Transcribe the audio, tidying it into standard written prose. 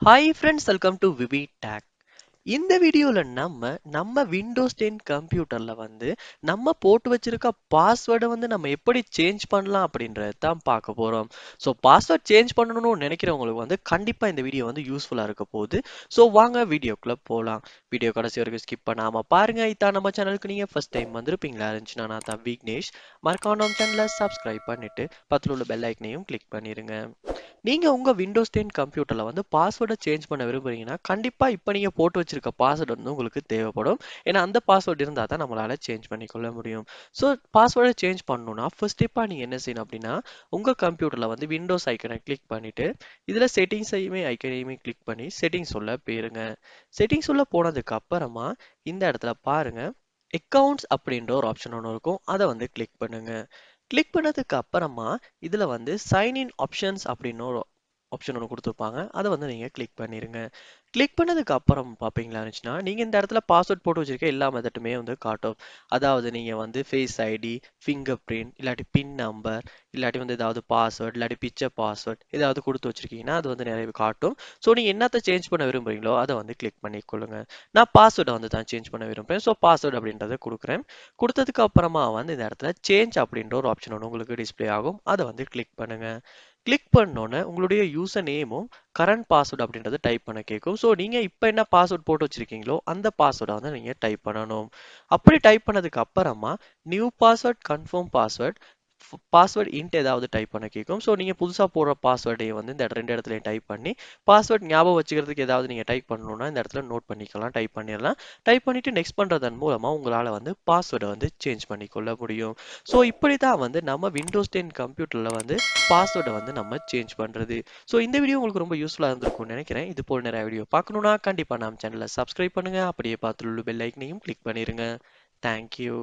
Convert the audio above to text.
Hi friends, welcome to VividTech. இந்த வீடியோல நம்ம விண்டோஸ் 10 கம்ப்யூட்டர்ல நம்ம போட்டு வச்சிருக்க பாஸ்வேர்டை நம்ம எப்படி சேஞ்ச் பண்ணலாம் அப்படின்றத தான் பார்க்க போறோம். ஸோ பாஸ்வேர்ட் சேஞ்ச் பண்ணணும்னு நினைக்கிறவங்களுக்கு கண்டிப்பா இந்த வீடியோ யூஸ்ஃபுல்லா இருக்க போகுது. ஸோ வாங்க வீடியோக்குள்ள போலாம். வீடியோ கடைசி வரைக்கும் ஸ்கிப் பண்ணாம பாருங்க. இதான் நம்ம சேனலுக்கு நீங்க ஃபர்ஸ்ட் டைம் வந்திருப்பீங்களா இருந்துச்சுன்னா நான் தான் விக்னேஷ். மறக்காம நம்ம சேனலை சப்ஸ்கிரைப் பண்ணிட்டு பக்கத்துல உள்ள பெல் ஐக்கனையும் கிளிக் பண்ணிருங்க. நீங்க உங்க விண்டோஸ் 10 கம்ப்யூட்டர்ல பாஸ்வேர்டை சேஞ்ச் பண்ண விரும்புறீங்கன்னா கண்டிப்பா இப்ப நீங்க போட்டு வச்சிருக்க பாஸ்வேர்டு உங்களுக்கு தேவைப்படும். ஏன்னா அந்த பாஸ்வேர்டு இருந்தா தான் நம்மளால சேஞ்ச் பண்ணிக்கொள்ள முடியும். ஸோ பாஸ்வேர்டை சேஞ்ச் பண்ணணும்னா ஃபர்ஸ்ட் ஸ்டெப்பா நீங்க என்ன செய்யணும் அப்படின்னா உங்க கம்ப்யூட்டர்ல விண்டோஸ் ஐக்கனை கிளிக் பண்ணிட்டு இதுல ஐக்கனையுமே கிளிக் பண்ணி செட்டிங்ஸ் உள்ள போயிருங்க. செட்டிங்ஸ் உள்ள போனதுக்கு அப்புறமா இந்த இடத்துல பாருங்க அக்கவுண்ட்ஸ் அப்படின்ற ஒரு ஆப்ஷன் ஒன்று இருக்கும். அதை கிளிக் பண்ணுங்க. கிளிக் பண்ணதுக்கு அப்புறமா இதுல சைன் இன் ஆப்ஷன்ஸ் அப்படின்னு ஒரு ஆப்ஷன் ஒன்று கொடுத்துருப்பாங்க. அதை நீங்க கிளிக் பண்ணிருங்க. கிளிக் பண்ணதுக்கு அப்புறம் பாப்பீங்களா இருந்துச்சுன்னா நீங்க இந்த இடத்துல பாஸ்வேர்ட் போட்டு வச்சிருக்க எல்லா மெத்தட்டுமே காட்டும். அதாவது நீங்க ஃபேஸ் ஐடி, ஃபிங்கர் பிரிண்ட், இல்லாட்டி பின் நம்பர், இல்லாட்டி ஏதாவது பாஸ்வேர்ட், இல்லாட்டி பிக்சர் பாஸ்வேர்ட் ஏதாவது கொடுத்து வச்சிருக்கீங்கன்னா அது நிறைய காட்டும். ஸோ நீங்க என்னத்தை சேஞ்ச் பண்ண விரும்புறீங்களோ அதை கிளிக் பண்ணிக்கொள்ளுங்க. நான் பாஸ்வேர்டை தான் சேஞ்ச் பண்ண விரும்புறேன். ஸோ பாஸ்வேர்ட் அப்படின்றத கொடுக்குறேன். கொடுத்ததுக்கு அப்புறமா இந்த இடத்துல சேஞ்ச் அப்படின்ற ஒரு ஆப்ஷன் ஒன்று உங்களுக்கு டிஸ்ப்ளே ஆகும். அதை கிளிக் பண்ணுங்க. கிளிக் பண்ணோன்னே உங்களுடைய யூசர் நேமும் கரண்ட் பாஸ்வேர்ட் அப்படின்றத டைப் பண்ண கேட்கும். ஸோ நீங்கள் இப்போ என்ன பாஸ்வேர்ட் போட்டு வச்சிருக்கீங்களோ அந்த பாஸ்வேர்டை நீங்கள் டைப் பண்ணணும். அப்படி டைப் பண்ணதுக்கு அப்புறமா new password, confirm password, password int ஏதாவது டைப் பண்ண கேட்கும். ஸோ நீங்கள் புதுசாக போடுற பாஸ்வேர்டையும் இந்த ரெண்டு இடத்துலையும் டைப் பண்ணி பாஸ்வேர்ட் ஞாபகம் வச்சுக்கிறதுக்கு ஏதாவது நீங்கள் டைப் பண்ணணும்னா இந்த இடத்துல நோட் பண்ணிக்கலாம், டைப் பண்ணிடலாம். டைப் பண்ணிட்டு நெக்ஸ்ட் பண்ணுறதன் மூலமாக உங்களால் பாஸ்வேர்டை சேஞ்ச் பண்ணிக்கொள்ள முடியும். ஸோ இப்படி தான் நம்ம விண்டோஸ் 10 கம்ப்யூட்டரில் பாஸ்வேர்டை நம்ம சேஞ்ச் பண்ணுறது. ஸோ இந்த வீடியோ உங்களுக்கு ரொம்ப யூஸ்ஃபுல்லாக இருந்திருக்கும்னு நினைக்கிறேன். இது போல் நிறைய வீடியோ பார்க்கணுன்னா கண்டிப்பாக நம்ம சேனலை சப்ஸ்கிரைப் பண்ணுங்கள். அப்படியே பார்த்துள்ள பெல் ஐக்கனையும் கிளிக் பண்ணிடுங்க. தேங்க்யூ.